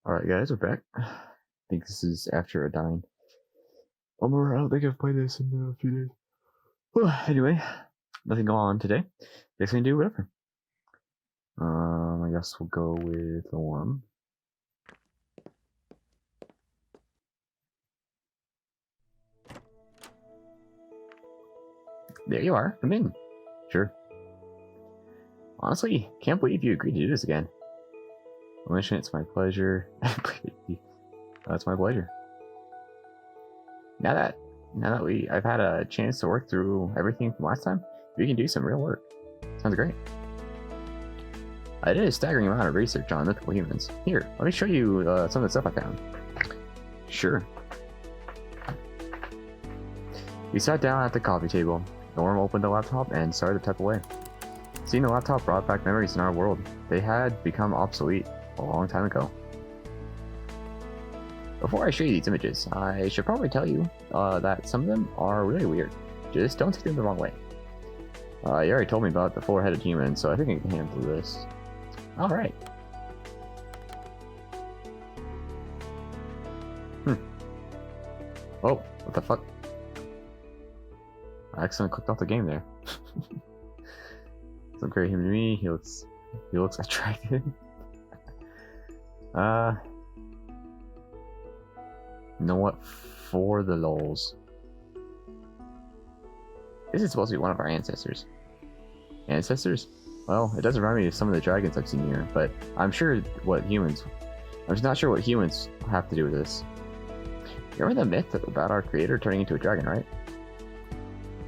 Alright guys, we're back. I think this is after Adine. I don't think I've played this in a few days. Well, anyway, nothing going on today. Guess we can do whatever. I guess we'll go with Lorem. There you are, come in. Sure. Honestly, can't believe you agreed to do this again. Mission, it's my pleasure. That's my pleasure. Now that I've had a chance to work through everything from last time, we can do some real work. Sounds great. I did a staggering amount of research on mythical humans. Here, let me show you some of the stuff I found. Sure. We sat down at the coffee table. Norm opened the laptop and started to type away. Seeing the laptop brought back memories in our world. They had become obsolete a long time ago. Before I show you these images, I should probably tell you that some of them are really weird. Just don't take them the wrong way. You already told me about the four-headed human, so I think I can handle this. Alright. Oh, what the fuck? I accidentally clicked off the game there. Some great human to me. He looks attractive. You know what? For the lols. This is supposed to be one of our ancestors. Ancestors? Well, it does remind me of some of the dragons I've seen here, but I'm just not sure what humans have to do with this. You remember the myth about our creator turning into a dragon, right?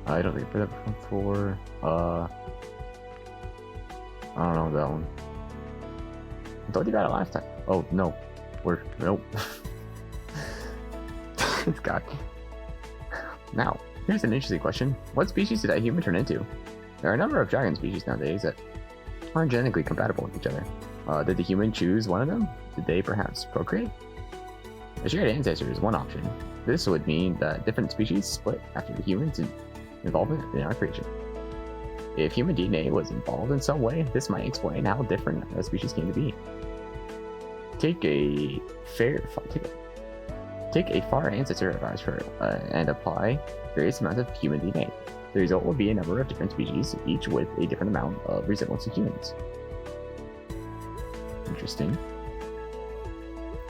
I don't think I've heard that before. I don't know that one. I told you about it last time. Oh, no. Nope. God. Now, here's an interesting question. What species did that human turn into? There are a number of dragon species nowadays that aren't genetically compatible with each other. Did the human choose one of them? Did they perhaps procreate? A shared ancestor is one option. This would mean that different species split after the human's involvement in our creation. If human DNA was involved in some way, this might explain how different a species came to be. Take a far ancestor and apply various amounts of human DNA. The result will be a number of different species, each with a different amount of resemblance to humans. Interesting.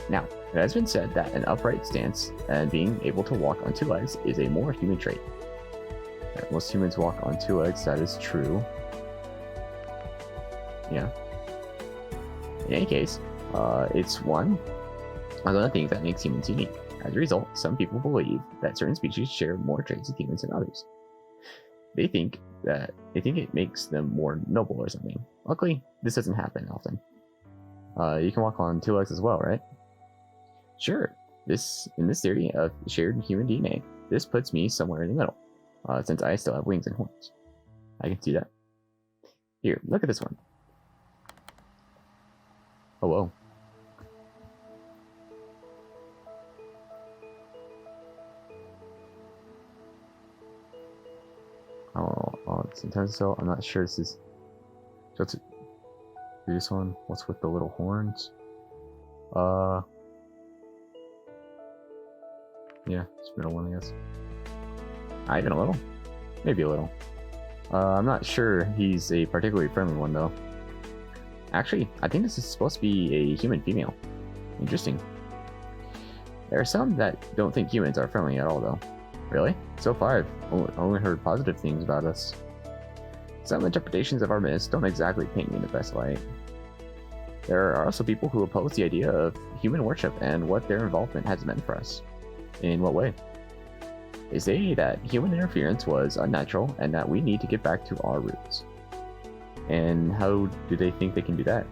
Now, it has been said that an upright stance and being able to walk on two legs is a more human trait. Most humans walk on two legs, that is true. Yeah. In any case, it's one of the things that makes humans unique. As a result, some people believe that certain species share more traits with humans than others. They think it makes them more noble or something. Luckily, this doesn't happen often. You can walk on two legs as well, right? Sure. In this theory of shared human DNA, this puts me somewhere in the middle, since I still have wings and horns. I can see that. Here, look at this one. Oh, whoa. Sometimes so. I'm not sure this is. What's this one? What's with the little horns? Yeah, it's middle one, I guess. Not even a little. Maybe a little. I'm not sure he's a particularly friendly one though. Actually, I think this is supposed to be a human female. Interesting. There are some that don't think humans are friendly at all though. Really? So far, I've only heard positive things about us. Some interpretations of our myths don't exactly paint me in the best light. There are also people who oppose the idea of human worship and what their involvement has meant for us. In what way? They say that human interference was unnatural and that we need to get back to our roots. And how do they think they can do that?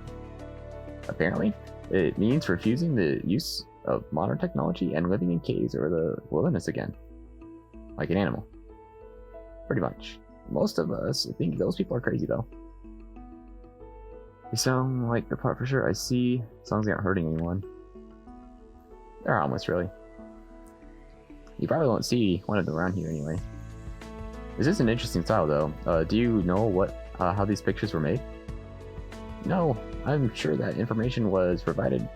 Apparently, it means refusing the use of modern technology and living in caves or the wilderness again. Like an animal. Pretty much. Most of us think those people are crazy though. They sound like the part for sure. I see. As long as they aren't hurting anyone. They're harmless, really. You probably won't see one of them around here anyway. This is an interesting style though. Do you know how these pictures were made? No, I'm sure that information was provided.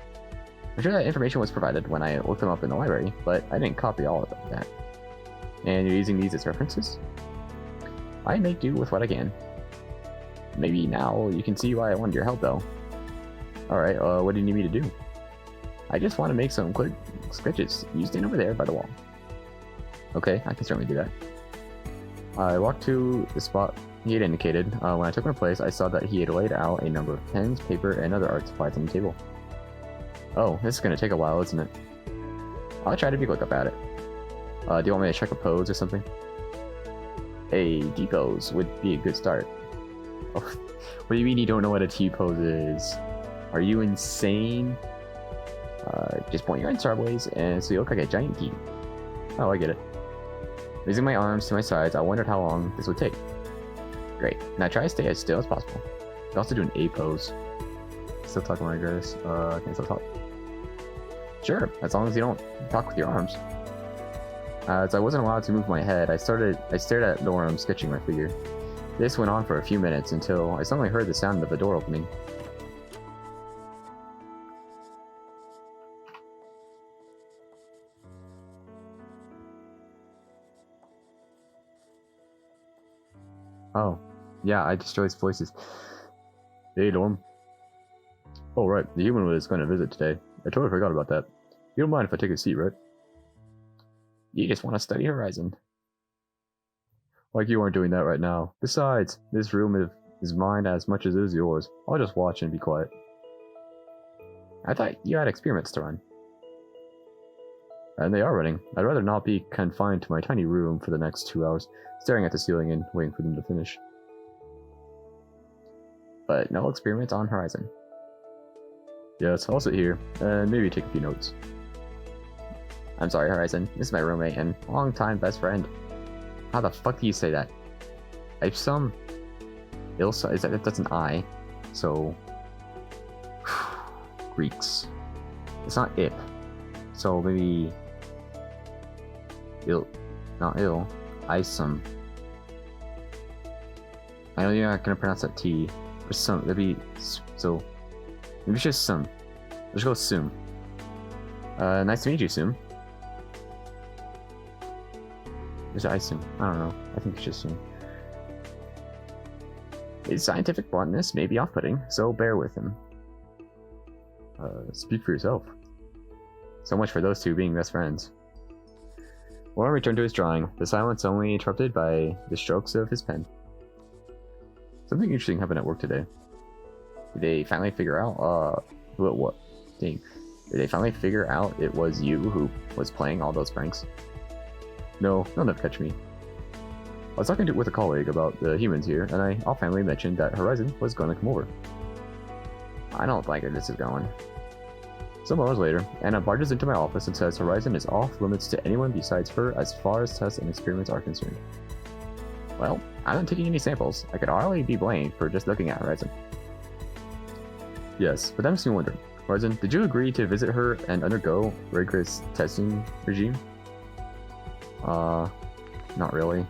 I'm sure that information was provided when I looked them up in the library, but I didn't copy all of that. And you're using these as references? I make do with what I can. Maybe now you can see why I wanted your help, though. Alright, what do you need me to do? I just want to make some quick sketches. You stand over there by the wall. Okay, I can certainly do that. I walked to the spot he had indicated. When I took my place, I saw that he had laid out a number of pens, paper, and other art supplies on the table. Oh, this is going to take a while, isn't it? I'll try to be quick about it. Do you want me to check a pose or something? A D-pose would be a good start. Oh, what do you mean you don't know what a T-pose is? Are you insane? Just point your arms sideways and so you look like a giant T. Oh, I get it. Raising my arms to my sides, I wondered how long this would take. Great. Now try to stay as still as possible. You can also do an A pose. Still talking like this. I can still talk. Sure, as long as you don't talk with your arms. As I wasn't allowed to move my head, I stared at Lorem sketching my figure. This went on for a few minutes until I suddenly heard the sound of a door opening. Oh, yeah, I destroy his voices. Hey, Lorem. Oh, right, the human was going to visit today. I totally forgot about that. You don't mind if I take a seat, right? You just want to study Horizon. Like you aren't doing that right now. Besides, this room is mine as much as it is yours. I'll just watch and be quiet. I thought you had experiments to run. And they are running. I'd rather not be confined to my tiny room for the next 2 hours, staring at the ceiling and waiting for them to finish. But no experiments on Horizon. Yes, I'll sit here, and maybe take a few notes. I'm sorry, Horizon. This is my roommate and longtime best friend. How the fuck do you say that? Ipsum? Ilsa? That's an I. So... Greeks. It's not ip. So maybe... Not ill. Isum. I know you're not gonna pronounce that T. Or some. That'd be... So... Maybe it's just some. Let's go Sum. Nice to meet you, Sum. Is it Isum? I don't know. I think it's just Sum. His scientific bluntness may be off-putting, so bear with him. Speak for yourself. So much for those two being best friends. Warren returned to his drawing, the silence only interrupted by the strokes of his pen. Something interesting happened at work today. Did they finally figure out, what? Dang. Did they finally figure out it was you who was playing all those pranks? No, they'll never catch me. I was talking with a colleague about the humans here, and I offhandedly mentioned that Horizon was going to come over. I don't like where this is going. Some hours later, Anna barges into my office and says Horizon is off limits to anyone besides her as far as tests and experiments are concerned. Well, I'm not taking any samples. I could hardly be blamed for just looking at Horizon. Yes, but that makes me wonder. Horizon, did you agree to visit her and undergo rigorous testing regime? Not really.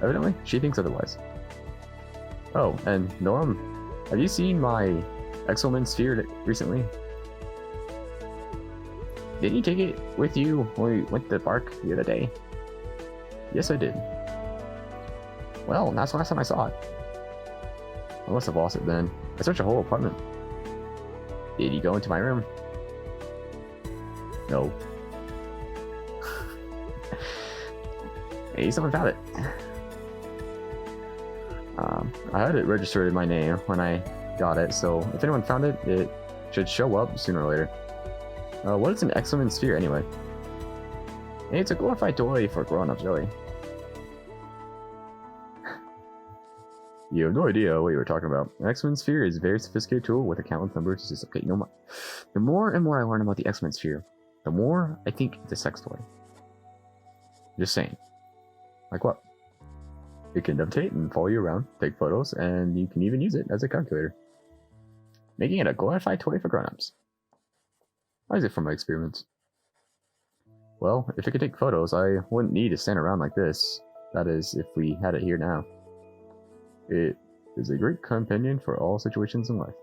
Evidently, she thinks otherwise. Oh, and Lorem, have you seen my Exoman sphere recently? Didn't you take it with you when we went to the park the other day? Yes, I did. Well, that's the last time I saw it. I must have lost it then. I searched the whole apartment. Did you go into my room? No. Hey, someone found it. I had it registered in my name when I got it, so if anyone found it, it should show up sooner or later. What is an Exoman sphere anyway? Hey, it's a glorified toy for grown-ups, really. You have no idea what you were talking about. An Exoman sphere is a very sophisticated tool with a countless number of systems. Okay, no more. The more and more I learn about the Exoman sphere, the more I think it's a sex toy. Just saying. Like what? It can levitate and follow you around, take photos, and you can even use it as a calculator. Making it a glorified toy for grown-ups. How is it from my experiments? Well, if it could take photos, I wouldn't need to stand around like this. That is, if we had it here now. It is a great companion for all situations in life.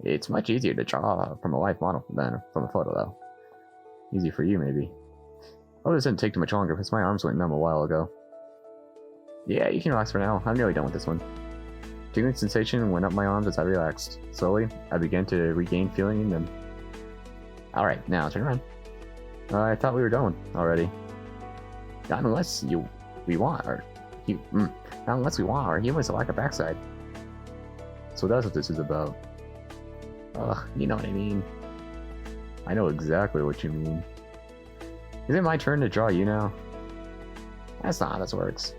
It's much easier to draw from a live model than from a photo, though. Easy for you, maybe. Oh, this didn't take too much longer because my arms went numb a while ago. Yeah, you can relax for now. I'm nearly done with this one. Tingling sensation went up my arms as I relaxed. Slowly, I began to regain feeling in them. Alright, now turn around. I thought we were done already. Not unless we want our humans to like a backside. So that's what this is about. Ugh, you know what I mean. I know exactly what you mean. Is it my turn to draw you now? That's not how this works.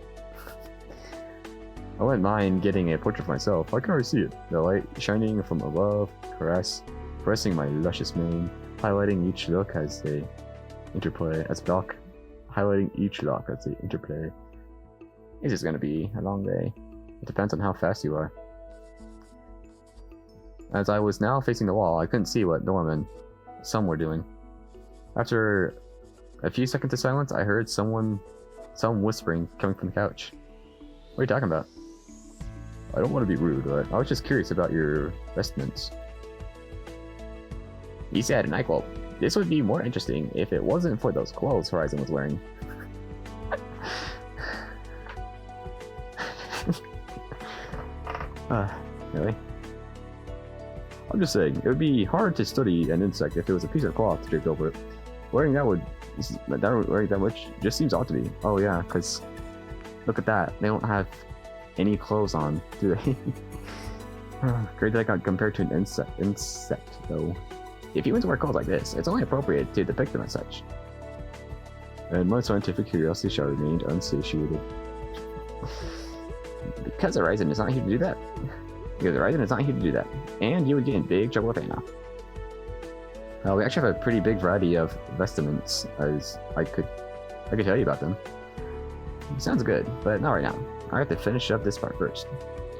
I wouldn't mind getting a portrait of myself. I can already see it. The light shining from above, caressing my luscious mane, highlighting each look as they interplay. Highlighting each lock as they interplay. This is gonna be a long day. It depends on how fast you are. As I was now facing the wall, I couldn't see what Norm and some were doing. After a few seconds of silence, I heard some whispering coming from the couch. What are you talking about? I don't want to be rude, but I was just curious about your vestments. He said, and I quote, "This would be more interesting if it wasn't for those clothes Horizon was wearing." Really? I'm just saying, it would be hard to study an insect if it was a piece of cloth draped over it. Wearing that much just seems odd to me. Oh yeah, because look at that. They don't have any clothes on, do they? Great that I got compared to an insect, though. If humans wear clothes like this, it's only appropriate to depict them as such. And my scientific curiosity shall remain unsatiated. Because Horizon is not here to do that. And you would get in big trouble with Anna. We actually have a pretty big variety of vestments, as I could tell you about them. Sounds good, but not right now. I have to finish up this part first.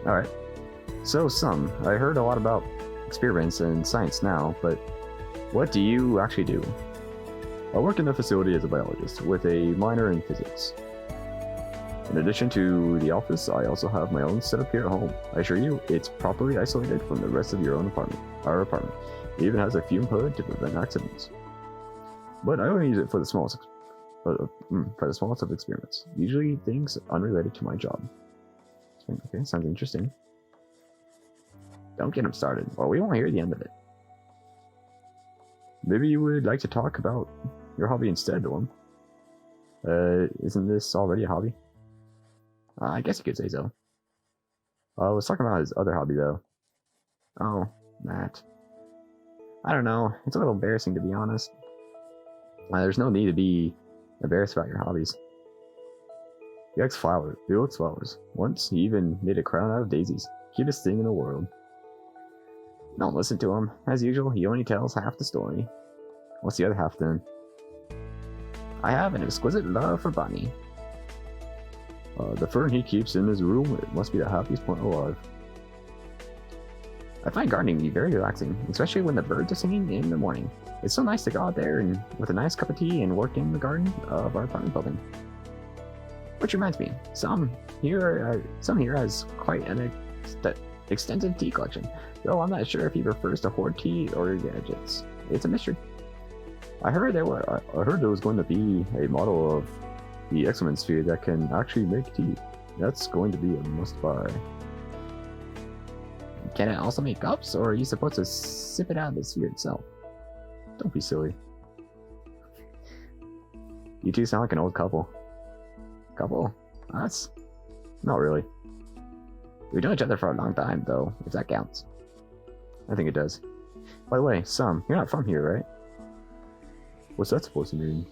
Alright. So, I heard a lot about experiments and science now, but what do you actually do? I work in the facility as a biologist, with a minor in physics. In addition to the office, I also have my own setup here at home. I assure you, it's properly isolated from the rest of our apartment. It even has a fume hood to prevent accidents. But I only use it for the smallest of experiments. Usually things unrelated to my job. Okay, sounds interesting. Don't get him started, or we won't hear the end of it. Maybe you would like to talk about your hobby instead, Lorem. Isn't this already a hobby? I guess you could say so. I was talking about his other hobby, though. Oh, Matt. I don't know. It's a little embarrassing, to be honest. There's no need to be embarrassed about your hobbies. He likes flowers. He likes flowers. Once, he even made a crown out of daisies. Cutest thing in the world. Don't listen to him. As usual, he only tells half the story. What's the other half, then? I have an exquisite love for Bonnie. The fern he keeps in his room, it must be the happiest point alive. I find gardening to be very relaxing, especially when the birds are singing in the morning. It's so nice to go out there and with a nice cup of tea and work in the garden of our apartment building. Which reminds me, some here has quite an extensive tea collection, though I'm not sure if he refers to hoard tea or gadgets. It's a mystery. I heard there was going to be a model of the X-Men sphere that can actually make tea. That's going to be a must-buy. Can it also make cups, or are you supposed to sip it out of the sphere itself? Don't be silly. You two sound like an old couple. Couple? That's... not really. We've known each other for a long time, though, if that counts. I think it does. By the way, you're not from here, right? What's that supposed to mean?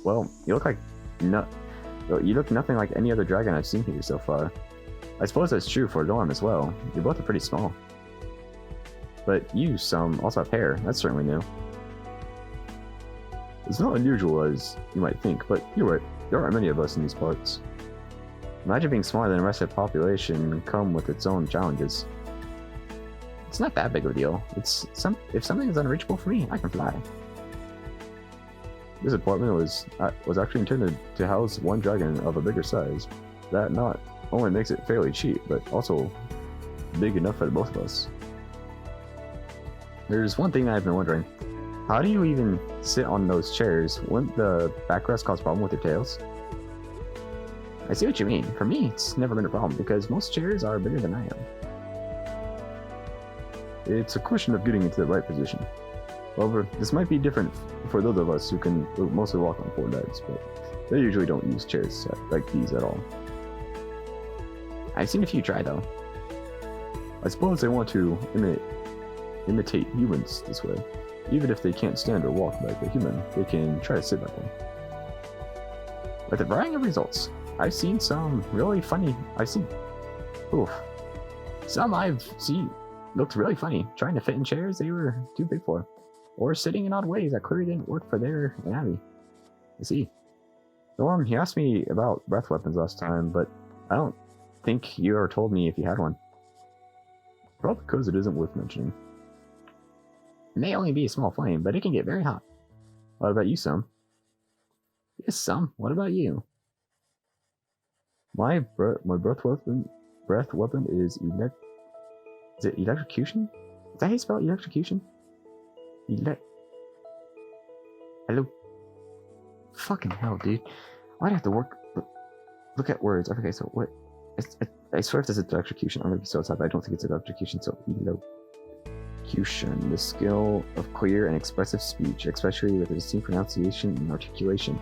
Well, you look nothing like any other dragon I've seen here so far. I suppose that's true for Lorem as well. You both are pretty small. But you, also have hair. That's certainly new. It's not unusual as you might think, but you're right. There aren't many of us in these parts. Imagine being smaller than the rest of the population come with its own challenges. It's not that big of a deal. If something is unreachable for me, I can fly. This apartment was actually intended to house one dragon of a bigger size. That not only makes it fairly cheap, but also big enough for both of us. There's one thing I've been wondering. How do you even sit on those chairs? Wouldn't the backrest cause a problem with your tails? I see what you mean. For me, it's never been a problem because most chairs are bigger than I am. It's a question of getting into the right position. However, this might be different for those of us who can mostly walk on 4 legs, but they usually don't use chairs like these at all. I've seen a few try though. I suppose they want to imitate humans this way. Even if they can't stand or walk like a human, they can try to sit like one. With a variety of results, I've seen some really funny. Some I've seen looked really funny, trying to fit in chairs they were too big for, or sitting in odd ways that clearly didn't work for their anatomy. I see. Lorem, he asked me about breath weapons last time, but I don't think you ever told me if you had one. Probably because it isn't worth mentioning. It may only be a small flame, but it can get very hot. What about you, Sam? Yes, Sam. What about you? My breath weapon is is it electrocution? Is that how you spell electrocution? Hello. Fucking hell, dude. Why'd I have to look at words? Okay, so what? I swear if this is electrocution, I'm gonna be so sad, but I don't think it's electrocution, so elocution. The skill of clear and expressive speech, especially with a distinct pronunciation and articulation.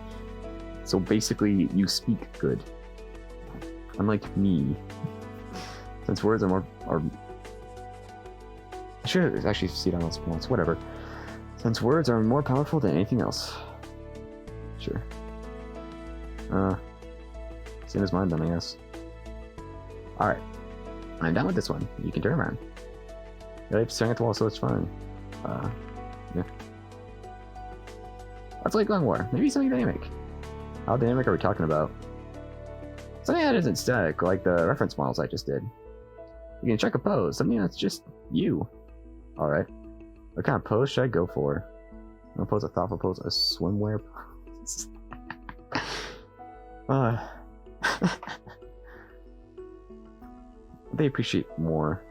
So basically, you speak good. Unlike me. Since words are I should actually see it on those points, whatever. Since words are more powerful than anything else. Sure. Same as mine then, I guess. Alright. I'm done with this one. You can turn around. Yep, staring at the wall, so it's fine. Yeah. Let's play Gun War. Maybe something dynamic. How dynamic are we talking about? Something that isn't static, like the reference models I just did. You can check a pose, something that's just you. Alright. What kind of pose should I go for? I'm gonna pose a thoughtful pose, a swimwear pose. They appreciate more.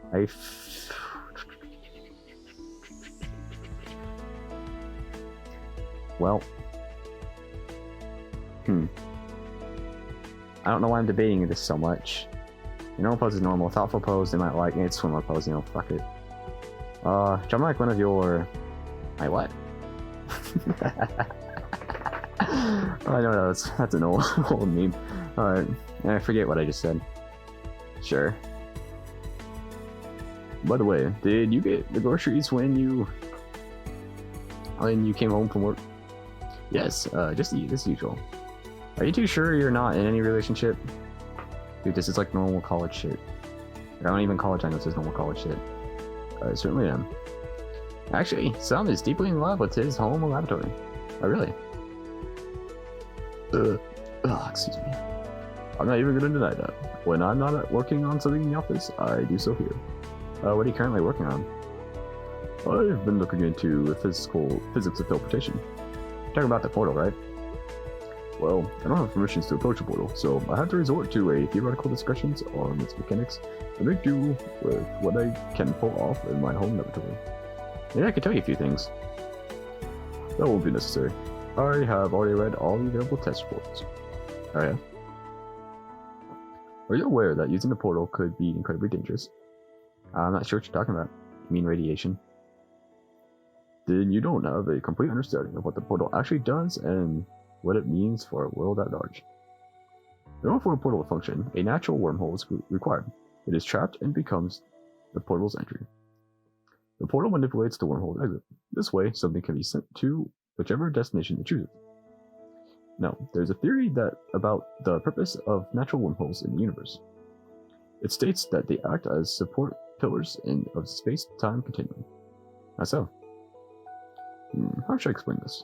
Well. I don't know why I'm debating this so much. Your normal pose is normal. Thoughtful pose, they might like it. Swimwear pose, you know, fuck it. Jump like one of your... My what? I know that's an old meme. Alright, I forget what I just said. Sure. By the way, did you get the groceries when you came home from work? Yes, just as usual. Are you too sure you're not in any relationship? Dude, this is like normal college shit. I don't even college, I know this is normal college shit. I certainly am. Actually, Sam is deeply in love with his home laboratory. Oh, really? Excuse me. I'm not even gonna deny that. When I'm not working on something in the office, I do so here. What are you currently working on? I've been looking into physics of teleportation. Talking about the portal, right? Well, I don't have permissions to approach a portal, so I have to resort to a theoretical discussions on its mechanics and make do with what I can pull off in my home laboratory. Maybe I could tell you a few things. That won't be necessary. I have already read all the available test reports. Oh yeah? Are you aware that using the portal could be incredibly dangerous? I'm not sure what you're talking about. You mean radiation? Then you don't have a complete understanding of what the portal actually does and what it means for a world at large. In order for a portal to function, a natural wormhole is required. It is trapped and becomes the portal's entry. The portal manipulates the wormhole's exit. This way, something can be sent to whichever destination it chooses. Now, there's a theory about the purpose of natural wormholes in the universe. It states that they act as support pillars of space-time continuum. How so? How should I explain this?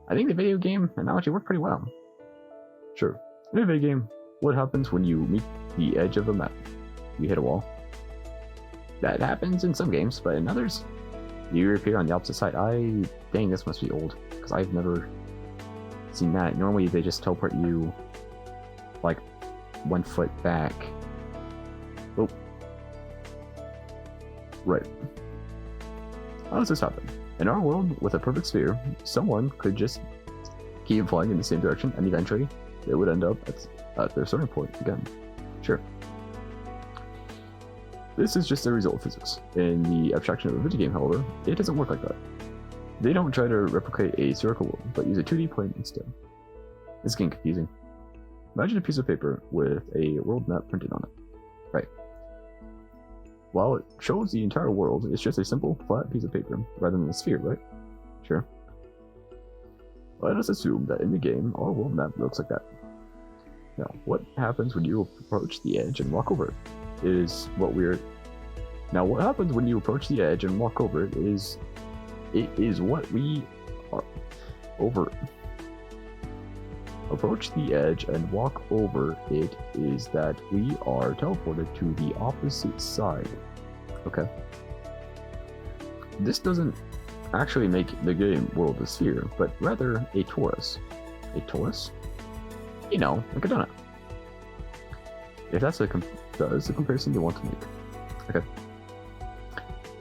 I think the video game analogy worked pretty well. Sure. In a video game, what happens when you meet the edge of a map? You hit a wall. That happens in some games, but in others, you appear on the opposite side. Dang, this must be old, because I've never seen that. Normally they just teleport you like 1 foot back. Oh. Right. How does this happen? In our world with a perfect sphere, someone could just keep flying in the same direction and eventually they would end up at their starting point again. Sure. This is just a result of physics. In the abstraction of a video game, however, it doesn't work like that. They don't try to replicate a spherical world, but use a 2D plane instead. It's getting confusing. Imagine a piece of paper with a world map printed on it. Right. While it shows the entire world, it's just a simple, flat piece of paper, rather than a sphere, right? Sure. Let us assume that in the game, our world map looks like that. Now, what happens when you approach the edge and walk over it? Now, what happens when you approach the edge and walk over it is what we are over. Approach the edge and walk over it is that we are teleported to the opposite side. Okay. This doesn't actually make the game world a sphere, but rather a torus. A torus? You know, like a donut. If that's the comparison you want to make. Okay.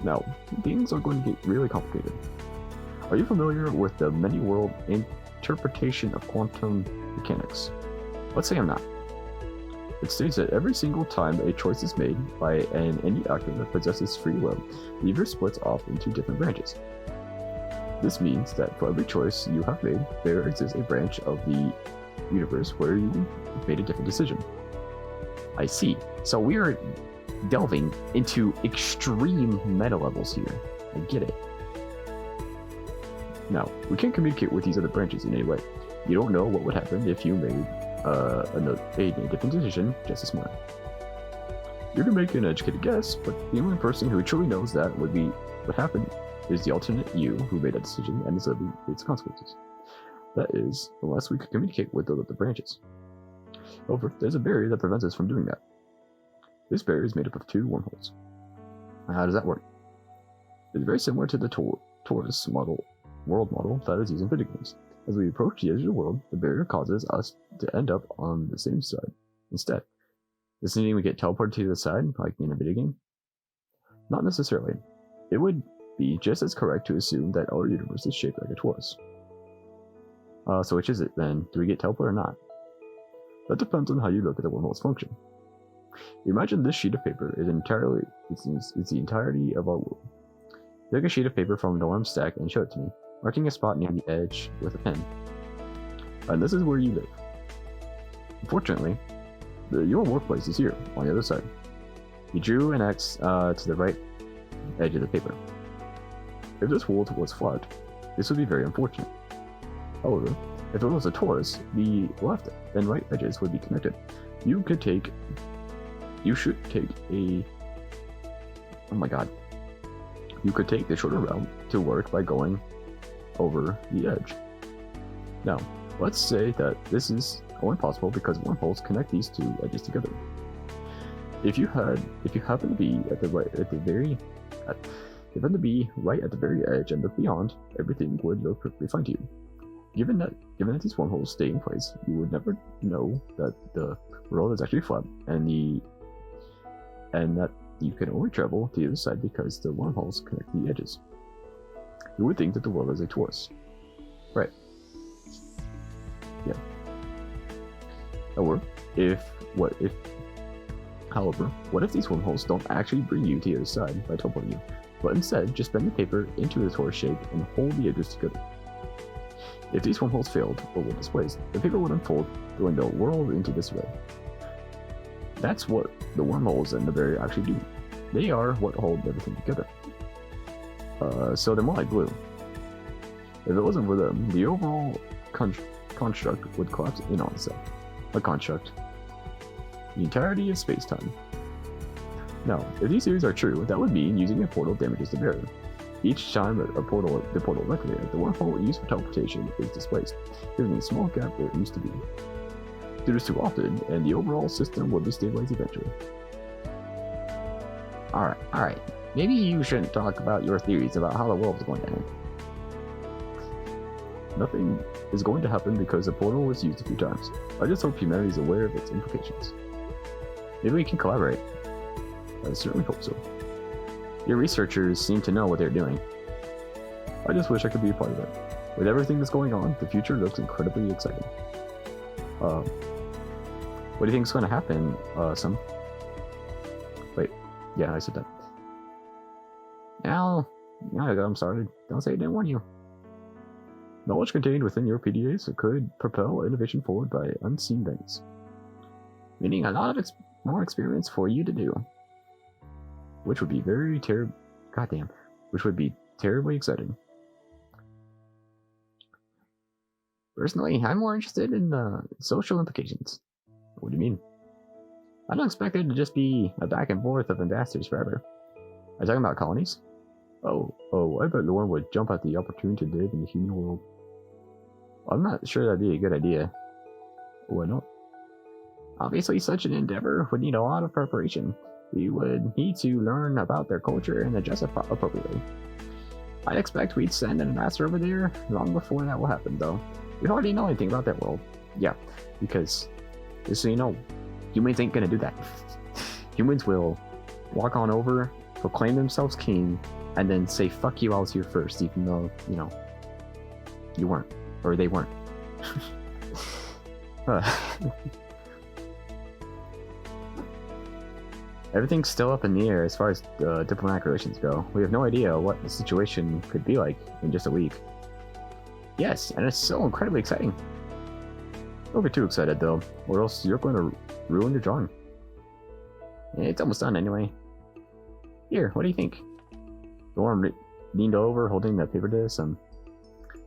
Now, things are going to get really complicated. Are you familiar with the many-world interpretation of quantum mechanics? Let's say I'm not. It states that every single time a choice is made by any actor that possesses free will, the universe splits off into different branches. This means that for every choice you have made, there exists a branch of the universe where you made a different decision. I see. So we are delving into extreme meta levels here. I get it. Now, we can't communicate with these other branches in any way. You don't know what would happen if you made a different decision just this morning. You can make an educated guess, but the only person who truly knows that would be what happened is the alternate you who made that decision and its consequences. That is, unless we could communicate with the branches. However, there's a barrier that prevents us from doing that. This barrier is made up of two wormholes. How does that work? It's very similar to the torus world model that is used in video games. As we approach the edge of the world, the barrier causes us to end up on the same side instead. Does this mean we get teleported to the side, like in a video game? Not necessarily. It would be just as correct to assume that our universe is shaped like a torus. So which is it then? Do we get teleported or not? That depends on how you look at the wormhole's function. Imagine this sheet of paper is the entirety of our world. Take a sheet of paper from the Lorem stack and show it to me, marking a spot near the edge with a pen. And this is where you live. Unfortunately, your workplace is here, on the other side. You drew an X to the right edge of the paper. If this world was flat, this would be very unfortunate. However, if it was a torus, the left and right edges would be connected. You should take You could take the shorter route to work by going over the edge. Now, let's say that this is only possible because wormholes connect these two edges together. If you happen to be right at the very edge and look beyond, everything would look perfectly fine to you. Given that these wormholes stay in place, you would never know that the world is actually flat, and that you can only travel to the other side because the wormholes connect the edges. You would think that the world is a torus. Right. Yeah. However, what if these wormholes don't actually bring you to the other side by teleporting you, but instead just bend the paper into the torus shape and hold the edges together? If these wormholes failed or were displaced, the paper would unfold, throwing the world into disarray. That's what the wormholes and the barrier actually do. They are what hold everything together. So they're more like glue. If it wasn't for them, the overall construct would collapse in on itself. A construct. The entirety of space-time. Now, if these theories are true, that would mean using a portal damages the barrier. Each time the portal is activated, the wormhole used for teleportation is displaced, leaving a small gap where it used to be. Do this too often, and the overall system will destabilize eventually. Alright. Maybe you shouldn't talk about your theories about how the world is going to end. Nothing is going to happen because the portal was used a few times. I just hope humanity is aware of its implications. Maybe we can collaborate. I certainly hope so. Your researchers seem to know what they're doing. I just wish I could be a part of it. With everything that's going on, the future looks incredibly exciting. What do you think is going to happen, Sam? Wait, yeah, I said that. Now, I'm sorry. Don't say I didn't warn you. Knowledge contained within your PDAs could propel innovation forward by unseen things. Meaning a lot of more experience for you to do. Which would be which would be terribly exciting. Personally, I'm more interested in the social implications. What do you mean? I don't expect there to just be a back and forth of ambassadors forever. Are you talking about colonies? Oh, I bet Lorem would jump at the opportunity to live in the human world. I'm not sure that'd be a good idea. Why not? Obviously, such an endeavor would need a lot of preparation. We would need to learn about their culture and adjust appropriately. I'd expect we'd send an ambassador over there long before that will happen, though. We hardly know anything about that world. Yeah, because, just so you know, humans ain't gonna do that. Humans will walk on over, proclaim themselves king, and then say, fuck you, I was here first, even though, you weren't. Or they weren't. Everything's still up in the air as far as diplomatic relations go. We have no idea what the situation could be like in just a week. Yes, and it's so incredibly exciting. Don't get too excited though, or else you're going to ruin your drawing. It's almost done anyway. Here, what do you think? Lorem leaned over, holding the paper disc.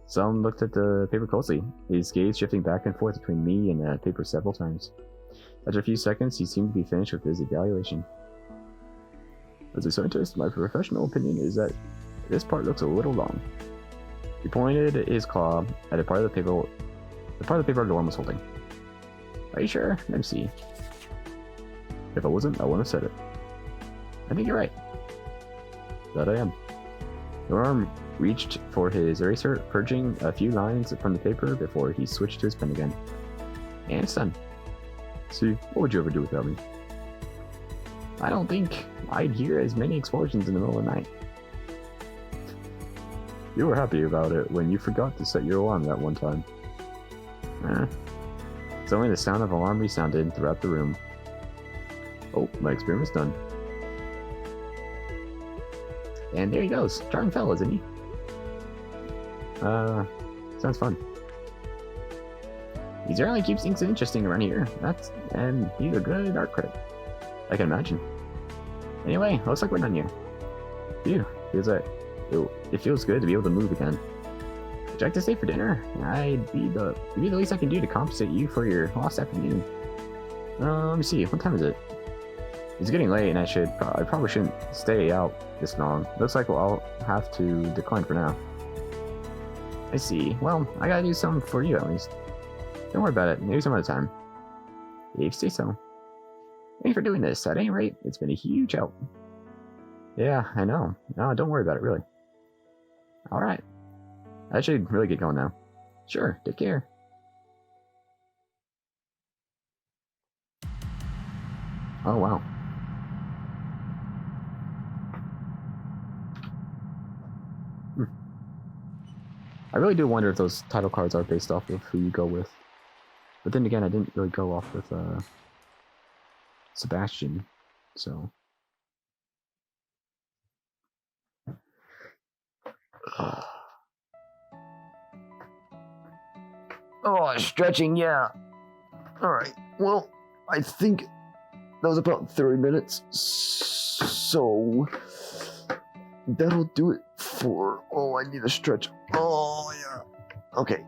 Some looked at the paper closely, his gaze shifting back and forth between me and the paper several times. After a few seconds, he seemed to be finished with his evaluation. As a scientist, my professional opinion is that this part looks a little long. He pointed his claw at a part of the paper Lorem was holding. Are you sure? Let me see. If I wasn't, I wouldn't have said it. I think you're right. That I am. Lorem reached for his eraser, purging a few lines from the paper before he switched to his pen again. And it's done. See, what would you ever do without me? I don't think I'd hear as many explosions in the middle of the night. You were happy about it when you forgot to set your alarm that one time. Suddenly the sound of alarm resounded throughout the room. Oh, my experiment's done. And there he goes. Charming fellow, isn't he? Sounds fun. He certainly keeps things interesting around here. And he's a good art critic. I can imagine. Anyway, looks like we're done here. Phew, it feels good to be able to move again. Would you like to stay for dinner? It'd be the least I can do to compensate you for your lost afternoon. Let me see, what time is it? It's getting late and I probably shouldn't stay out this long. Looks like I'll have to decline for now. I see. Well, I gotta do something for you at least. Don't worry about it, maybe some other time. If you say so. Thanks for doing this. At any rate, it's been a huge help. Yeah, I know. No, don't worry about it, really. Alright. I should really get going now. Sure, take care. Oh, wow. I really do wonder if those title cards are based off of who you go with. But then again, I didn't really go off with Sebastian, so... Oh, stretching, yeah. Alright, well, I think that was about 30 minutes, so that'll do it for... Oh, I need a stretch. Oh, yeah. Okay.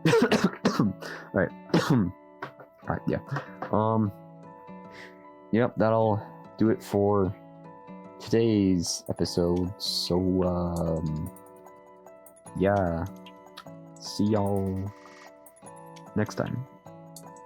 Alright. Alright, yeah. Yep, that'll do it for today's episode, so, yeah. See y'all next time.